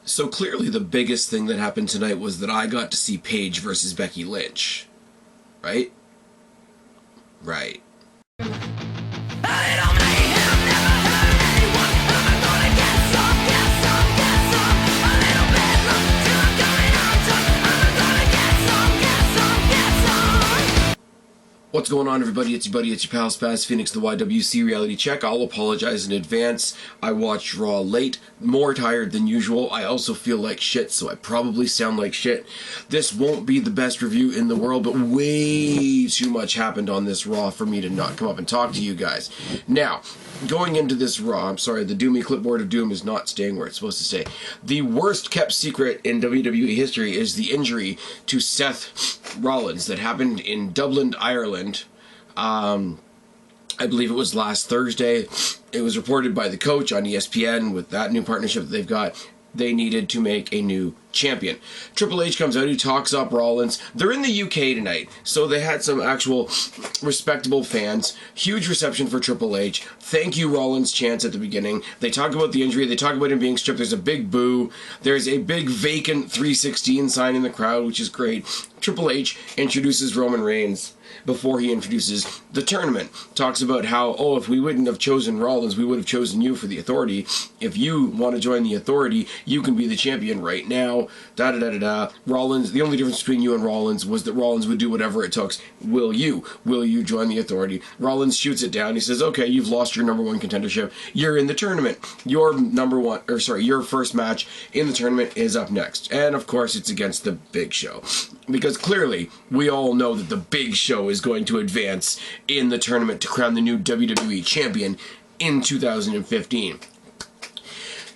So clearly the biggest thing that happened tonight was that I got to see Paige versus Becky Lynch. Right? Right. What's going on, everybody? It's your buddy, it's your pal Spaz, Phoenix, the YWC Reality Check. I'll apologize in advance. I watched Raw late, more tired than usual. I also feel like shit, so I probably sound like shit. This won't be the best review in the world, but way too much happened on this Raw for me to not come up and talk to you guys. Now, going into this Raw, I'm sorry, the Doomy Clipboard of Doom is not staying where it's supposed to stay. The worst kept secret in WWE history is the injury to Seth Rollins that happened in Dublin, Ireland. I believe it was last Thursday. It was reported by the coach on ESPN with that new partnership that they've got. They needed to make a new champion. Triple H comes out, he talks up Rollins. They're in the UK tonight, so they had some actual respectable fans. Huge reception for Triple H. Thank you, Rollins chants at the beginning. They talk about the injury, they talk about him being stripped. There's a big boo. There's a big vacant 316 sign in the crowd, which is great. Triple H introduces Roman Reigns before he introduces the tournament. Talks about how, oh, if we wouldn't have chosen Rollins, we would have chosen you for the Authority. If you want to join the Authority, you can be the champion right now. Da-da-da-da-da. Rollins, the only difference between you and Rollins was that Rollins would do whatever it took. Will you? Will you join the Authority? Rollins shoots it down. He says, okay, you've lost your number one contendership. You're in the tournament. Your first match in the tournament is up next. And, of course, it's against the Big Show. Because clearly, we all know that the Big Show is going to advance in the tournament to crown the new WWE champion in 2015.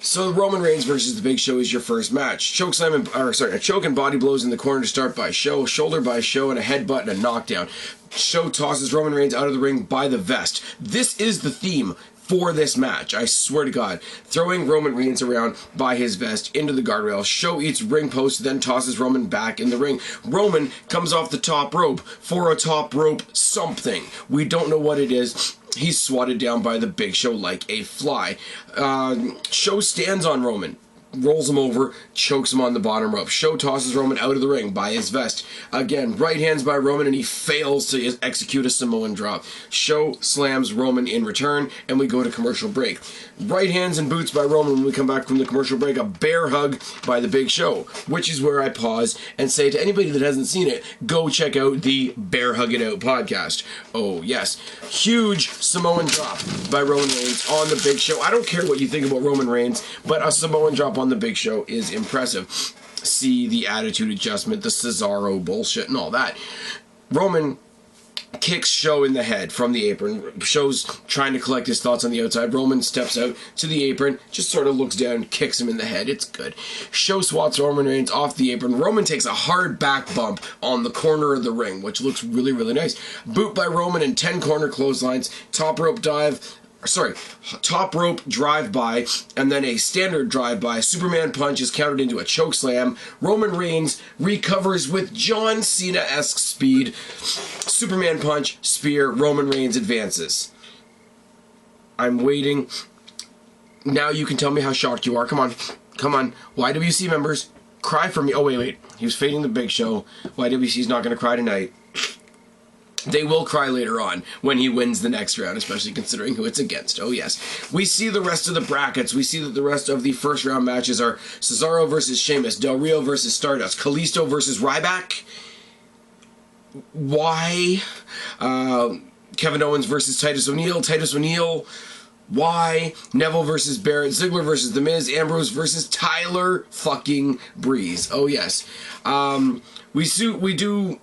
So Roman Reigns versus the Big Show is your first match. A choke and body blows in the corner to start by Show, shoulder by Show, and a headbutt and a knockdown. Show tosses Roman Reigns out of the ring by the vest. This is the theme for this match, I swear to God. Throwing Roman Reigns around by his vest into the guardrail. Show eats ring post, then tosses Roman back in the ring. Roman comes off the top rope for a top rope something. We don't know what it is. He's swatted down by the Big Show like a fly. Show stands on Roman, rolls him over, chokes him on the bottom rope. Show tosses Roman out of the ring by his vest. Again, right hands by Roman, and he fails to execute a Samoan drop. Show slams Roman in return, and we go to commercial break. Right hands and boots by Roman when we come back from the commercial break. A bear hug by the Big Show, which is where I pause and say to anybody that hasn't seen it, go check out the Bear Hug It Out podcast. Oh, yes. Huge Samoan drop by Roman Reigns on the Big Show. I don't care what you think about Roman Reigns, but a Samoan drop on the Big Show is impressive. See the attitude adjustment, the Cesaro bullshit and all that. Roman kicks Show in the head from the apron. Show's trying to collect his thoughts on the outside. Roman steps out to the apron, just sort of looks down, kicks him in the head. It's good. Show swats Roman Reigns off the apron. Roman takes a hard back bump on the corner of the ring, which looks really, really nice. Boot by Roman and 10 corner clotheslines. Top rope drive-by, and then a standard drive-by. Superman punch is countered into a choke slam. Roman Reigns recovers with John Cena-esque speed. Superman punch, spear, Roman Reigns advances. I'm waiting. Now you can tell me how shocked you are. Come on. Come on. YWC members, cry for me. Oh, wait. He was fading the Big Show. YWC's not going to cry tonight. They will cry later on when he wins the next round, especially considering who it's against. Oh, yes. We see the rest of the brackets. We see that the rest of the first round matches are Cesaro versus Sheamus, Del Rio versus Stardust, Kalisto versus Ryback. Why? Kevin Owens versus Titus O'Neil. Why? Neville versus Barrett, Ziggler versus The Miz, Ambrose versus Tyler fucking Breeze. Oh, yes. We do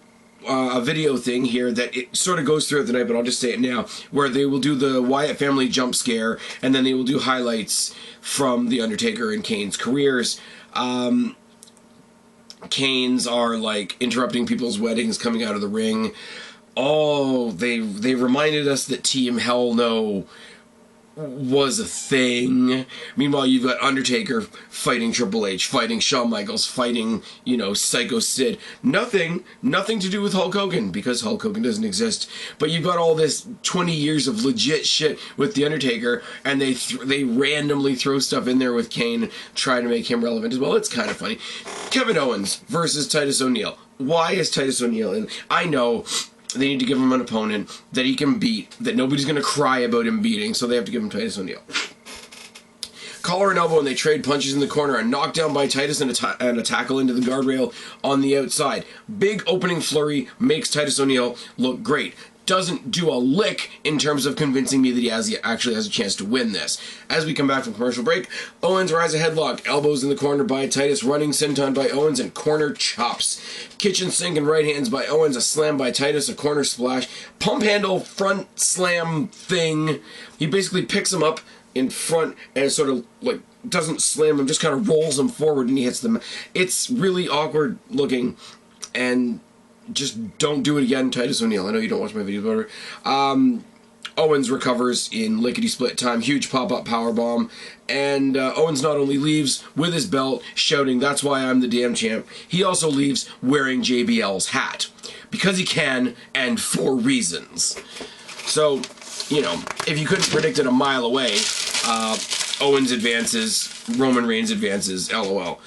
a video thing here that it sort of goes throughout the night, but I'll just say it now, where they will do the Wyatt family jump scare, and then they will do highlights from The Undertaker and Kane's careers. Kane's are like interrupting people's weddings, coming out of the ring. Oh, they reminded us that Team Hell No was a thing. Meanwhile, you've got Undertaker fighting Triple H, fighting Shawn Michaels, fighting, Psycho Sid. Nothing to do with Hulk Hogan, because Hulk Hogan doesn't exist. But you've got all this 20 years of legit shit with The Undertaker, and they randomly throw stuff in there with Kane, trying to make him relevant as well. It's kind of funny. Kevin Owens versus Titus O'Neil. Why is Titus O'Neil in? I know they need to give him an opponent that he can beat, that nobody's going to cry about him beating, so they have to give him Titus O'Neil. Collar and elbow, and they trade punches in the corner. A knockdown by Titus and a tackle into the guardrail on the outside. Big opening flurry makes Titus O'Neil look great. Doesn't do a lick in terms of convincing me that he actually has a chance to win this. As we come back from commercial break, Owens rides a headlock, elbows in the corner by Titus, running senton by Owens, and corner chops. Kitchen sink and right hands by Owens, a slam by Titus, a corner splash, pump handle front slam thing. He basically picks him up in front and sort of doesn't slam him, just kind of rolls him forward and he hits them. It's really awkward looking, and just don't do it again, Titus O'Neil. I know you don't watch my videos about her. Owens recovers in lickety-split time. Huge pop-up powerbomb. And Owens not only leaves with his belt, shouting, "That's why I'm the damn champ," he also leaves wearing JBL's hat. Because he can, and for reasons. So, if you couldn't predict it a mile away, Owens advances, Roman Reigns advances, LOL.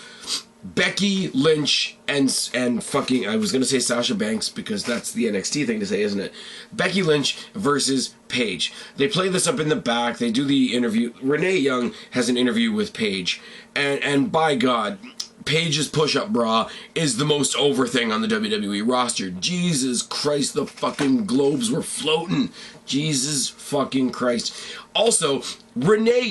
Becky Lynch and fucking, I was going to say Sasha Banks because that's the NXT thing to say, isn't it? Becky Lynch versus Paige. They play this up in the back. They do the interview. Renee Young has an interview with Paige. And by God, Paige's push-up bra is the most over thing on the WWE roster. Jesus Christ, the fucking globes were floating. Jesus fucking Christ. Also, Renee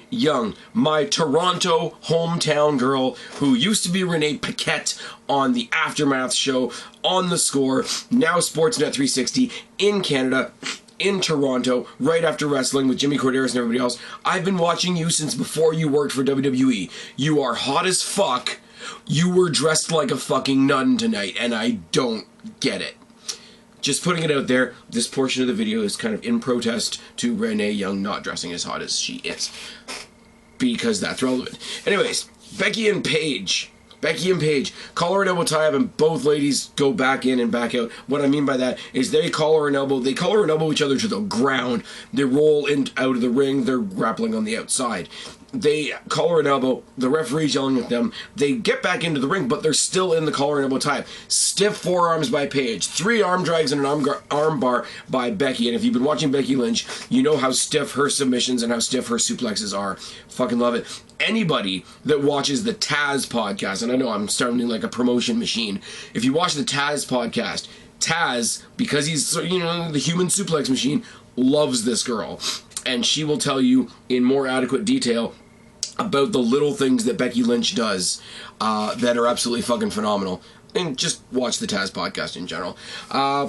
Young, my Toronto hometown girl, who used to be Renee Paquette on the Aftermath show, on The Score, now Sportsnet 360, in Canada, in Toronto, right after wrestling with Jimmy Corderas and everybody else. I've been watching you since before you worked for WWE. You are hot as fuck. You were dressed like a fucking nun tonight, and I don't get it. Just putting it out there, this portion of the video is kind of in protest to Renee Young not dressing as hot as she is. Because that's relevant. Anyways, Becky and Paige. Collar and elbow tie up, and both ladies go back in and back out. What I mean by that is they collar and elbow each other to the ground. They roll out of the ring. They're grappling on the outside. They collar and elbow, the referee's yelling at them. They get back into the ring, but they're still in the collar and elbow tie. Stiff forearms by Paige. 3 arm drags and an arm bar by Becky. And if you've been watching Becky Lynch, you know how stiff her submissions and how stiff her suplexes are. Fucking love it. Anybody that watches the Taz podcast, and I know I'm sounding like a promotion machine. If you watch the Taz podcast, Taz, because he's, the human suplex machine, loves this girl. And she will tell you in more adequate detail about the little things that Becky Lynch does that are absolutely fucking phenomenal. And just watch the Taz podcast in general.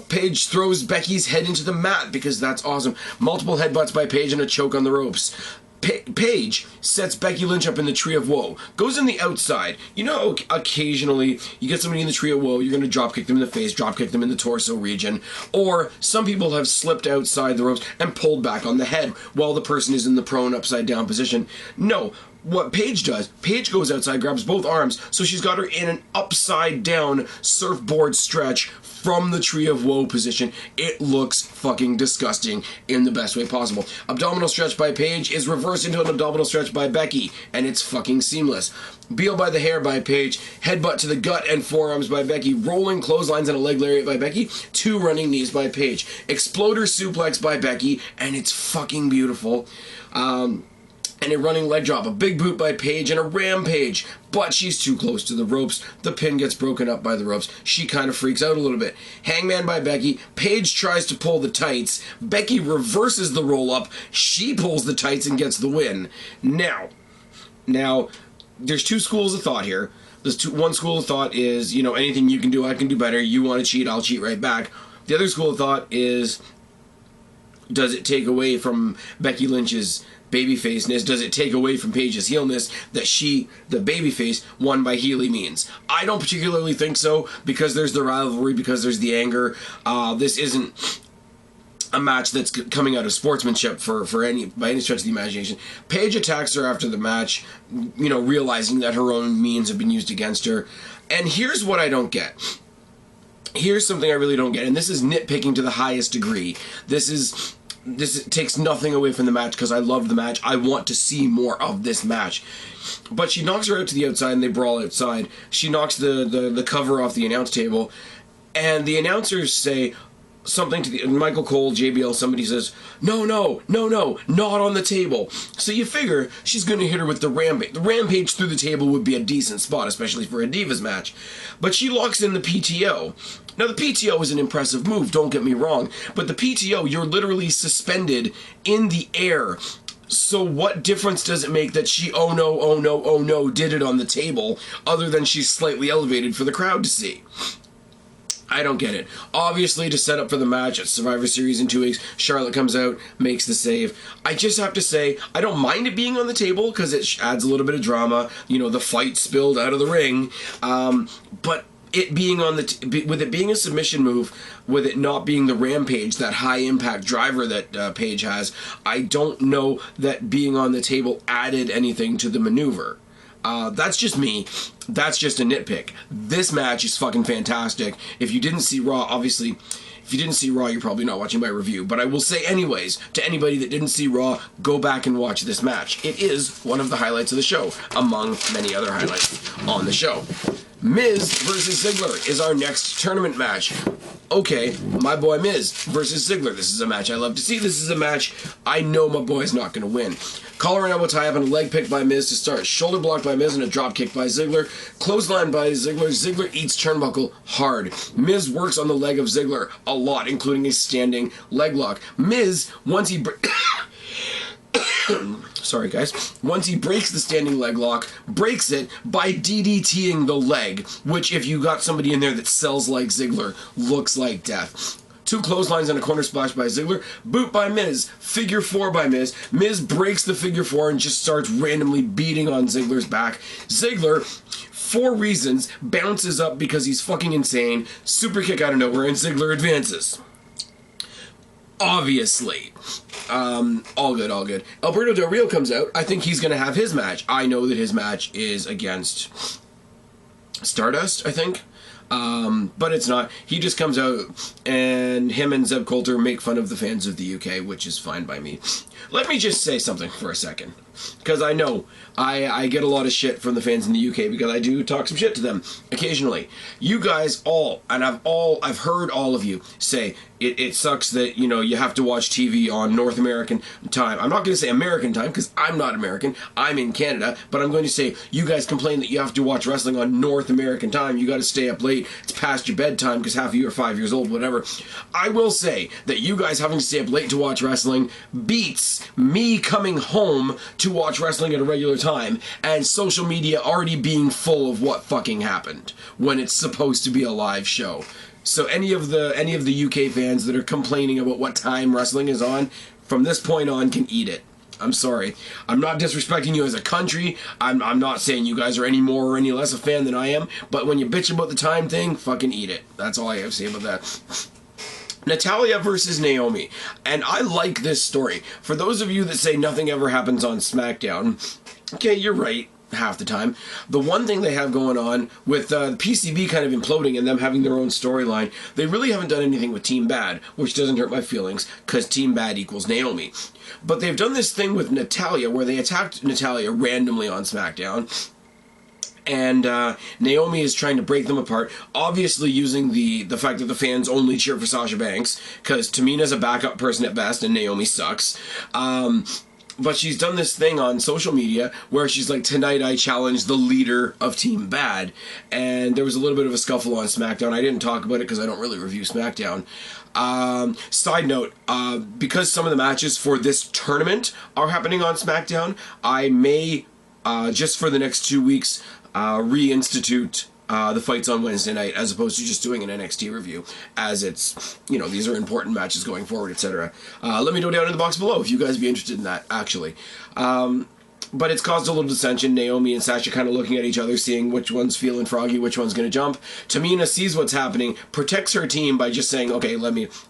Paige throws Becky's head into the mat because that's awesome. Multiple headbutts by Paige and a choke on the ropes. Paige sets Becky Lynch up in the Tree of Woe. Goes in the outside. Occasionally, you get somebody in the Tree of Woe, you're going to dropkick them in the face, dropkick them in the torso region. Or some people have slipped outside the ropes and pulled back on the head while the person is in the prone upside down position. No. What Paige does, Paige goes outside, grabs both arms, so she's got her in an upside down surfboard stretch from the Tree of Woe position. It looks fucking disgusting in the best way possible. Abdominal stretch by Paige is reversed into an abdominal stretch by Becky, and it's fucking seamless. Beal by the hair by Paige, headbutt to the gut and forearms by Becky, rolling clotheslines and a leg lariat by Becky, 2 running knees by Paige, exploder suplex by Becky, and it's fucking beautiful. And a running leg drop, a big boot by Paige, and a rampage. But she's too close to the ropes. The pin gets broken up by the ropes. She kind of freaks out a little bit. Hangman by Becky. Paige tries to pull the tights. Becky reverses the roll-up. She pulls the tights and gets the win. Now, there's 2 schools of thought here. One school of thought is, anything you can do, I can do better. You want to cheat, I'll cheat right back. The other school of thought is, does it take away from Becky Lynch's babyfaceness? Does it take away from Paige's heelness that she, the babyface, won by Healy means? I don't particularly think so, because there's the rivalry, because there's the anger. This isn't a match that's coming out of sportsmanship by any stretch of the imagination. Paige attacks her after the match, realizing that her own means have been used against her. And here's what I don't get. Here's something I really don't get, and this is nitpicking to the highest degree. This takes nothing away from the match because I love the match. I want to see more of this match. But she knocks her out to the outside and they brawl outside. She knocks the cover off the announce table, and the announcers say something to Michael Cole, JBL, somebody says, no, not on the table. So you figure she's going to hit her with the rampage. The rampage through the table would be a decent spot, especially for a Divas match. But she locks in the PTO. Now, the PTO is an impressive move, don't get me wrong, but the PTO, you're literally suspended in the air. So what difference does it make that she, oh no, did it on the table, other than she's slightly elevated for the crowd to see? I don't get it. Obviously, to set up for the match at Survivor Series in 2 weeks, Charlotte comes out, makes the save. I just have to say, I don't mind it being on the table because it adds a little bit of drama. The fight spilled out of the ring. But it being with it being a submission move, with it not being the rampage, that high impact driver that Paige has, I don't know that being on the table added anything to the maneuver. That's just me. That's just a nitpick. This match is fucking fantastic. If you didn't see Raw, obviously, if you didn't see Raw, you're probably not watching my review. But I will say anyways, to anybody that didn't see Raw, go back and watch this match. It is one of the highlights of the show, among many other highlights on the show. Miz versus Ziggler is our next tournament match. Okay, my boy Miz versus Ziggler. This is a match I love to see. This is a match I know my boy's not going to win. Collar and elbow tie up and a leg pick by Miz to start. Shoulder block by Miz and a drop kick by Ziggler. Clothesline by Ziggler. Ziggler eats turnbuckle hard. Miz works on the leg of Ziggler a lot, including a standing leg lock. Miz, once he... Sorry, guys. Once he breaks the standing leg lock, breaks it by DDTing the leg, which, if you got somebody in there that sells like Ziggler, looks like death. 2 clotheslines and a corner splash by Ziggler. Boot by Miz. Figure 4 by Miz. Miz breaks the figure 4 and just starts randomly beating on Ziggler's back. Ziggler, for reasons, bounces up because he's fucking insane. Super kick out of nowhere, and Ziggler advances. Obviously. All good. Alberto Del Rio comes out. I think he's going to have his match. I know that his match is against Stardust, I think. But it's not. He just comes out, and him and Zeb Coulter make fun of the fans of the UK, which is fine by me. Let me just say something for a second, because I know I get a lot of shit from the fans in the UK because I do talk some shit to them occasionally. You guys all, and I've heard all of you say it sucks that you have to watch TV on North American time. I'm not going to say American time because I'm not American. I'm in Canada, but I'm going to say you guys complain that you have to watch wrestling on North American time. You got to stay up late. It's past your bedtime because half of you are 5 years old, whatever. I will say that you guys having to stay up late to watch wrestling beats me coming home to watch wrestling at a regular time and social media already being full of what fucking happened when it's supposed to be a live show. So any of the UK fans that are complaining about what time wrestling is on, from this point on can eat it. I'm sorry. I'm not disrespecting you as a country. I'm not saying you guys are any more or any less a fan than I am, but when you bitch about the time thing, fucking eat it. That's all I have to say about that. Natalya versus Naomi. And I like this story. For those of you that say nothing ever happens on SmackDown, okay, you're right. Half the time. The one thing they have going on with the PCB kind of imploding and them having their own storyline, they really haven't done anything with Team Bad, which doesn't hurt my feelings, because Team Bad equals Naomi. But they've done this thing with Natalya, where they attacked Natalya randomly on SmackDown, and Naomi is trying to break them apart, obviously using the fact that the fans only cheer for Sasha Banks, because Tamina's a backup person at best, and Naomi sucks. But she's done this thing on social media where she's like, tonight I challenge the leader of Team Bad. And there was a little bit of a scuffle on SmackDown. I didn't talk about it because I don't really review SmackDown. Side note, because some of the matches for this tournament are happening on SmackDown, I may, just for the next 2 weeks, reinstitute the fights on Wednesday night, as opposed to just doing an NXT review, as it's, these are important matches going forward, etc. Let me know down in the box below if you guys be interested in that, actually. But it's caused a little dissension. Naomi and Sasha kind of looking at each other, seeing which one's feeling froggy, which one's going to jump. Tamina sees what's happening, protects her team by just saying, okay,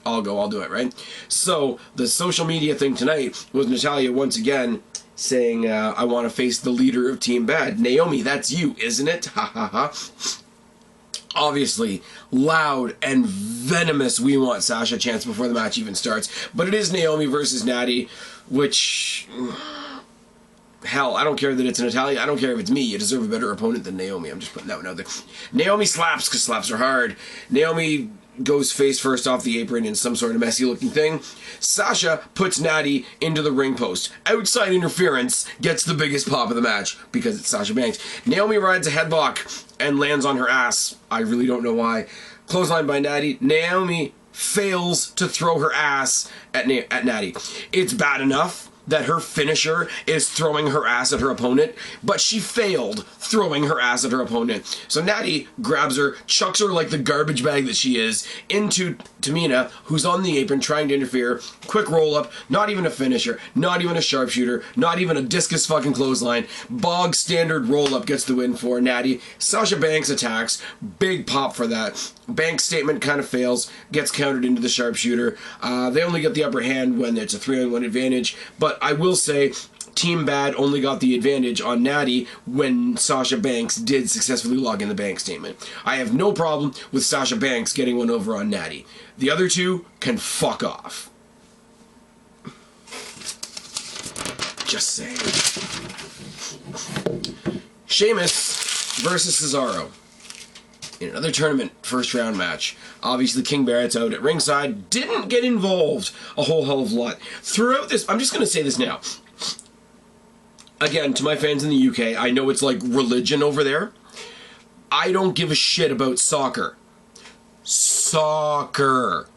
I'll go, I'll do it, right? So the social media thing tonight was Natalya once again saying, I want to face the leader of Team Bad. Naomi, that's you, isn't it? Ha ha ha. Obviously, loud and venomous, we want Sasha chance before the match even starts. But it is Naomi versus Natty, which... Hell, I don't care that it's Natalya. I don't care if it's me. You deserve a better opponent than Naomi. I'm just putting that one out there. Naomi slaps, because slaps are hard. Naomi goes face first off the apron in some sort of messy looking thing. Sasha puts Natty into the ring post. Outside interference gets the biggest pop of the match because it's Sasha Banks. Naomi rides a headlock and lands on her ass. I really don't know why. Clothesline by Natty. Naomi fails to throw her ass at Natty. It's bad enough that her finisher is throwing her ass at her opponent, but she failed throwing her ass at her opponent. So Natty grabs her, chucks her like the garbage bag that she is, into Tamina, who's on the apron trying to interfere. Quick roll up, not even a finisher, not even a sharpshooter, not even a discus fucking clothesline. Bog standard roll up gets the win for Natty. Sasha Banks attacks, big pop for that. Banks' statement kind of fails, gets countered into the sharpshooter. They only get the upper hand when it's a 3-on-1 advantage, but I will say Team Bad only got the advantage on Natty when Sasha Banks did successfully log in the bank statement. I have no problem with Sasha Banks getting one over on Natty. The other two can fuck off. Just saying. Sheamus versus Cesaro in another tournament first round match. Obviously, King Barrett's out at ringside. Didn't get involved a whole hell of a lot. Throughout this, I'm just going to say this now. Again, to my fans in the UK, I know it's like religion over there. I don't give a shit about soccer. Soccer.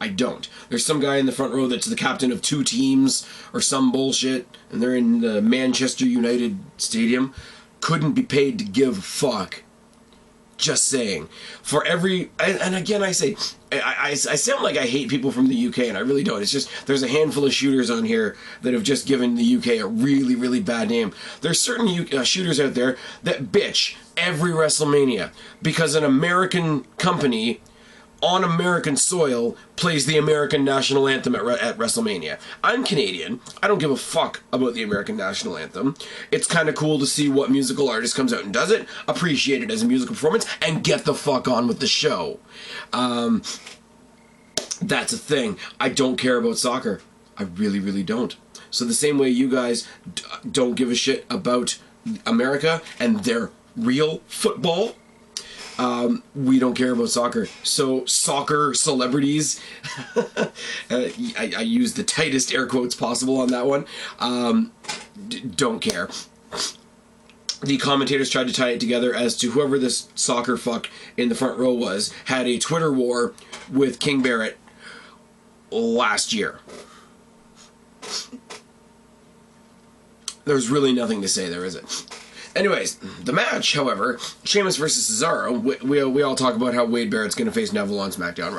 I don't. There's some guy in the front row that's the captain of 2 teams or some bullshit, and they're in the Manchester United Stadium. Couldn't be paid to give a fuck. Just saying. For every... And again, I say... I sound like I hate people from the UK, and I really don't. It's just, there's a handful of shooters on here that have just given the UK a really, really bad name. There's certain shooters out there that bitch every WrestleMania because an American company on American soil plays the American national anthem at WrestleMania. I'm Canadian. I don't give a fuck about the American national anthem. It's kind of cool to see what musical artist comes out and does it, appreciate it as a musical performance, and get the fuck on with the show. That's a thing. I don't care about soccer. I really, really don't. So the same way you guys don't give a shit about America and their real football, we don't care about soccer. So soccer celebrities, I use the tightest air quotes possible on that one, don't care. The commentators tried to tie it together as to whoever this soccer fuck in the front row was had a Twitter war with King Barrett last year. There's really nothing to say there, is it? Anyways, the match, however, Sheamus versus Cesaro, we all talk about how Wade Barrett's going to face Neville on SmackDown,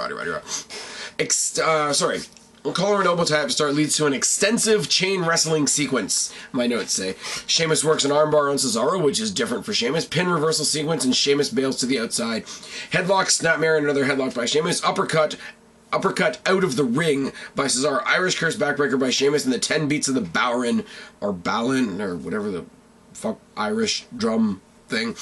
collar and elbow tie to start leads to an extensive chain wrestling sequence. My notes say Sheamus works an armbar on Cesaro, which is different for Sheamus. Pin reversal sequence, and Sheamus bails to the outside. Headlock, snapmare, and another headlock by Sheamus. Uppercut out of the ring by Cesaro. Irish curse backbreaker by Sheamus, and the 10 beats of the Bowrin, or Ballin, or whatever the fuck Irish drum thing.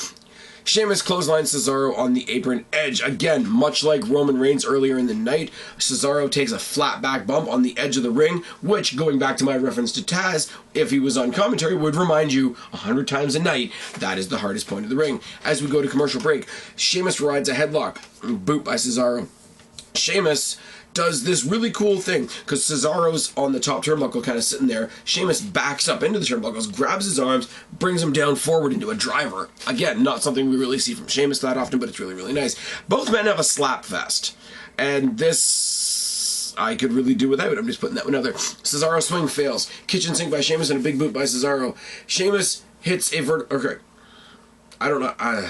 Sheamus clotheslines Cesaro on the apron edge. Again, much like Roman Reigns earlier in the night, Cesaro takes a flat back bump on the edge of the ring, which, going back to my reference to Taz, if he was on commentary, would remind you 100 times a night, that is the hardest point of the ring. As we go to commercial break, Sheamus rides a headlock. Boot by Cesaro. Sheamus does this really cool thing, because Cesaro's on the top turnbuckle kind of sitting there. Sheamus backs up into the turnbuckles, grabs his arms, brings him down forward into a driver. Again, not something we really see from Sheamus that often, but it's really, really nice. Both men have a slap fest, and this I could really do without. I'm just putting that one out there. Cesaro swing fails. Kitchen sink by Sheamus and a big boot by Cesaro. Sheamus hits a okay. I don't know.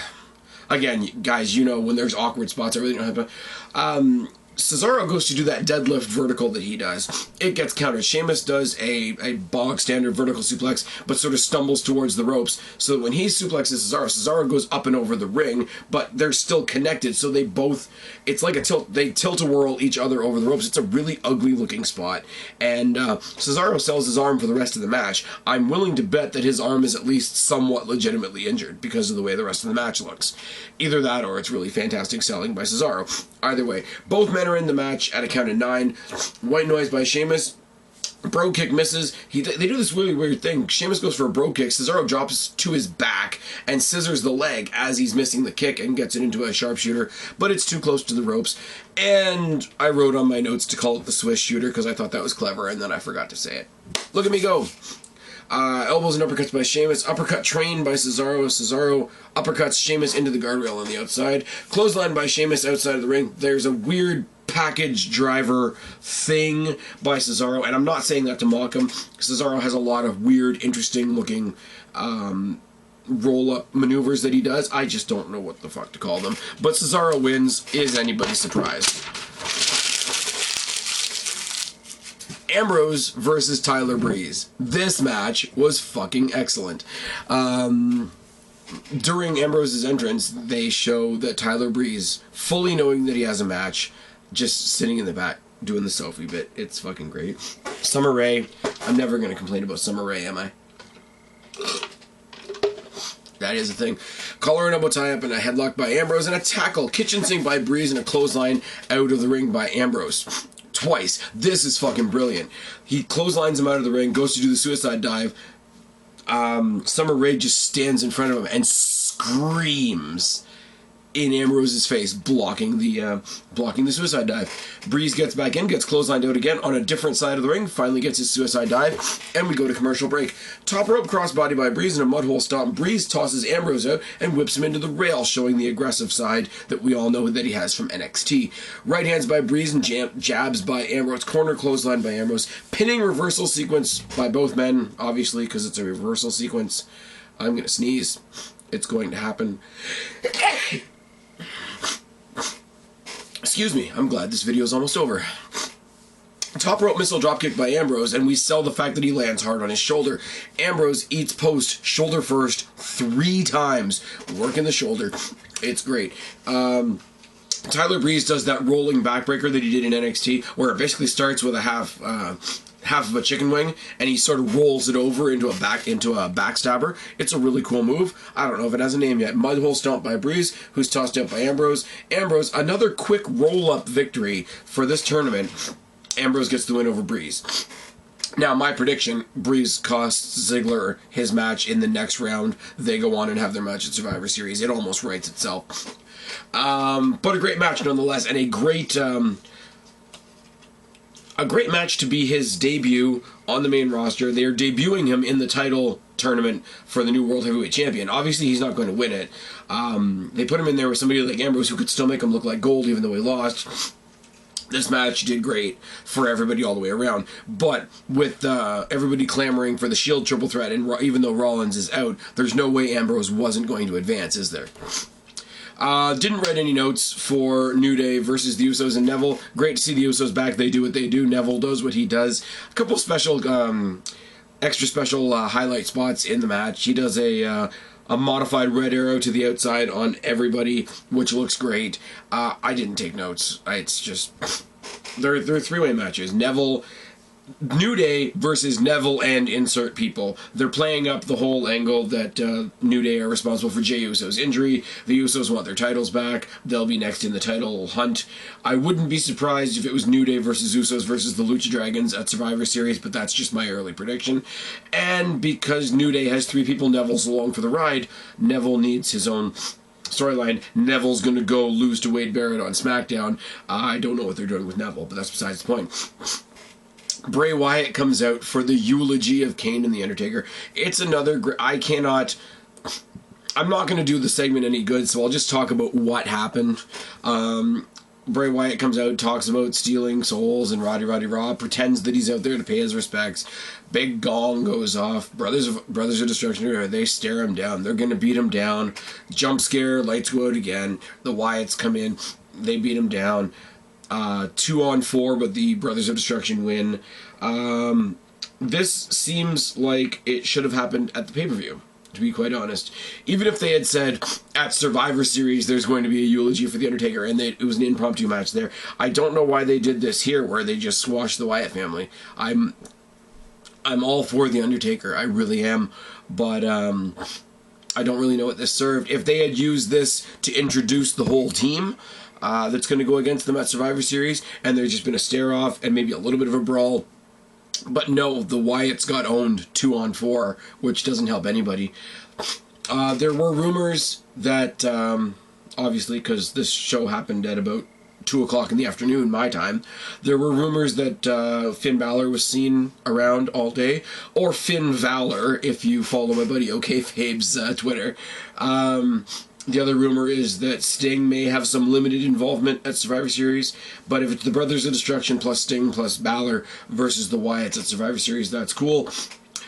Again, guys, you know when there's awkward spots, I really don't have to... Cesaro goes to do that deadlift vertical that he does. It gets countered. Sheamus does a bog standard vertical suplex, but sort of stumbles towards the ropes. So when he suplexes Cesaro, Cesaro goes up and over the ring, but they're still connected. So they both, it's like a tilt. They tilt-a-whirl each other over the ropes. It's a really ugly looking spot. And Cesaro sells his arm for the rest of the match. I'm willing to bet that his arm is at least somewhat legitimately injured because of the way the rest of the match looks. Either that or it's really fantastic selling by Cesaro. Either way, both men are in the match at a count of 9. White noise by Sheamus. Bro kick misses. They do this really weird thing. Sheamus goes for a bro kick. Cesaro drops to his back and scissors the leg as he's missing the kick and gets it into a sharpshooter, but it's too close to the ropes. And I wrote on my notes to call it the Swiss shooter because I thought that was clever, and then I forgot to say it. Look at me go. Elbows and uppercuts by Sheamus. Uppercut trained by Cesaro. Cesaro uppercuts Sheamus into the guardrail on the outside. Clothesline by Sheamus outside of the ring. There's a weird package driver thing by Cesaro, and I'm not saying that to mock him. Cesaro has a lot of weird, interesting looking roll-up maneuvers that he does. I just don't know what the fuck to call them. But Cesaro wins. Is anybody surprised? Ambrose versus Tyler Breeze. This match was fucking excellent. During Ambrose's entrance, they show that Tyler Breeze, fully knowing that he has a match, just sitting in the back doing the selfie bit. It's fucking great. Summer Rae. I'm never going to complain about Summer Rae, am I? That is a thing. Collar and elbow tie-up and a headlock by Ambrose and a tackle. Kitchen sink by Breeze and a clothesline out of the ring by Ambrose. Twice. This is fucking brilliant. He clotheslines him out of the ring, goes to do the suicide dive. Summer Rae just stands in front of him and screams in Ambrose's face, blocking the suicide dive. Breeze gets back in, gets clotheslined out again on a different side of the ring, finally gets his suicide dive, and we go to commercial break. Top rope crossbody by Breeze and a mudhole stomp. Breeze tosses Ambrose out and whips him into the rail, showing the aggressive side that we all know that he has from NXT. Right hands by Breeze and jabs by Ambrose. Corner clothesline by Ambrose. Pinning reversal sequence by both men, obviously, because it's a reversal sequence. I'm going to sneeze. It's going to happen. Excuse me, I'm glad this video is almost over. Top rope missile dropkick by Ambrose, and we sell the fact that he lands hard on his shoulder. Ambrose eats post, shoulder first, 3 times, working the shoulder. It's great. Tyler Breeze does that rolling backbreaker that he did in NXT, where it basically starts with a half of a chicken wing, and he sort of rolls it over into a backstabber. It's a really cool move. I don't know if it has a name yet. Mudhole stomp by Breeze, who's tossed out by Ambrose. Ambrose, another quick roll-up victory for this tournament. Ambrose gets the win over Breeze. Now, my prediction, Breeze costs Ziggler his match in the next round. They go on and have their match at Survivor Series. It almost writes itself. But a great match nonetheless, and a great match to be his debut on the main roster. They are debuting him in the title tournament for the new World Heavyweight Champion. Obviously, he's not going to win it. They put him in there with somebody like Ambrose who could still make him look like gold even though he lost. This match did great for everybody all the way around. But with everybody clamoring for the Shield triple threat, and even though Rollins is out, there's no way Ambrose wasn't going to advance, is there? Didn't write any notes for New Day versus the Usos and Neville. Great to see the Usos back. They do what they do. Neville does what he does. A couple special, extra special highlight spots in the match. He does a modified red arrow to the outside on everybody, which looks great. I didn't take notes. It's just they're 3-way matches. New Day versus Neville and insert people. They're playing up the whole angle that New Day are responsible for Jey Uso's injury. The Usos want their titles back. They'll be next in the title hunt. I wouldn't be surprised if it was New Day versus Usos versus the Lucha Dragons at Survivor Series, but that's just my early prediction. And because New Day has 3 people, Neville's along for the ride. Neville needs his own storyline. Neville's going to go lose to Wade Barrett on SmackDown. I don't know what they're doing with Neville, but that's besides the point. Bray Wyatt comes out for the eulogy of Kane and The Undertaker. It's another I'm not going to do the segment any good, so I'll just talk about what happened. Bray Wyatt comes out, talks about stealing souls, and Roddy Raw pretends that he's out there to pay his respects. Big gong goes off. Brothers of Destruction, they stare him down. They're going to beat him down. Jump scare, lights go out again. The Wyatts come in. They beat him down. 2-on-4, but the Brothers of Destruction win. This seems like it should have happened at the pay-per-view, to be quite honest. Even if they had said at Survivor Series there's going to be a eulogy for The Undertaker and it was an impromptu match there, I don't know why they did this here where they just squashed the Wyatt family. I'm all for The Undertaker, I really am, but I don't really know what this served. If they had used this to introduce the whole team that's going to go against them at Survivor Series, and there's just been a stare-off and maybe a little bit of a brawl, but no, the Wyatts got owned 2-on-4, which doesn't help anybody. There were rumors that, obviously, because this show happened at about 2 o'clock in the afternoon, my time, there were rumors that Finn Balor was seen around all day, or Finn Valor, if you follow my buddy OKFabe's Twitter. The other rumor is that Sting may have some limited involvement at Survivor Series, but if it's the Brothers of Destruction plus Sting plus Balor versus the Wyatts at Survivor Series, that's cool.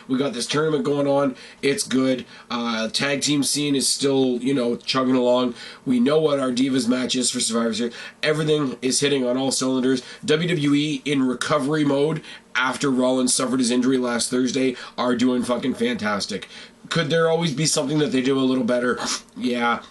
We got this tournament going on. It's good. Tag team scene is still, chugging along. We know what our Divas match is for Survivor Series. Everything is hitting on all cylinders. WWE in recovery mode after Rollins suffered his injury last Thursday are doing fucking fantastic. Could there always be something that they do a little better? Yeah.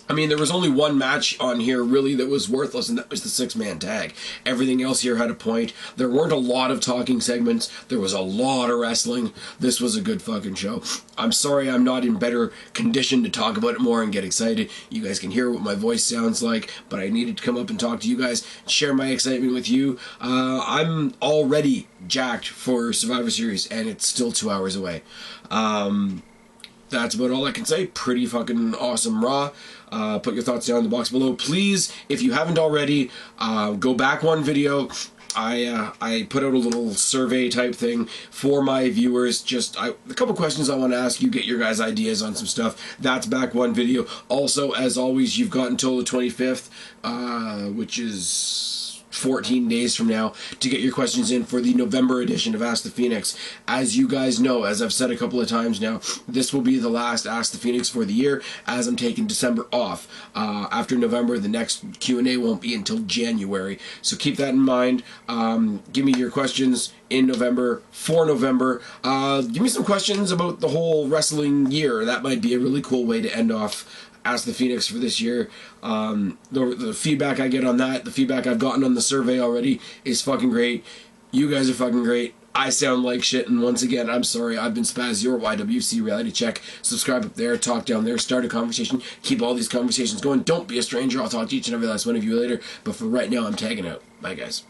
I mean, there was only one match on here, really, that was worthless, and that was the 6-man tag. Everything else here had a point. There weren't a lot of talking segments. There was a lot of wrestling. This was a good fucking show. I'm sorry I'm not in better condition to talk about it more and get excited. You guys can hear what my voice sounds like, but I needed to come up and talk to you guys, share my excitement with you. I'm already jacked for Survivor Series, and it's still 2 hours away. That's about all I can say. Pretty fucking awesome Raw. Put your thoughts down in the box below. Please, if you haven't already, go back one video. I put out a little survey type thing for my viewers. A couple questions I want to ask you, get your guys' ideas on some stuff. That's back one video. Also, as always, you've got until the 25th, which is 14 days from now, to get your questions in for the November edition of Ask the Phoenix. As you guys know, as I've said a couple of times now, this will be the last Ask the Phoenix for the year, as I'm taking December off. After November, the next Q&A won't be until January, so keep that in mind. Give me your questions in November, for November. Give me some questions about the whole wrestling year. That might be a really cool way to end off Ask the Phoenix for this year. The feedback I get on that, the feedback I've gotten on the survey already is fucking great. You guys are fucking great. I sound like shit, and once again, I'm sorry. I've been Spaz, your YWC Reality Check. Subscribe up there, talk down there, start a conversation, keep all these conversations going. Don't be a stranger. I'll talk to each and every last one of you later, but for right now, I'm tagging out. Bye, guys.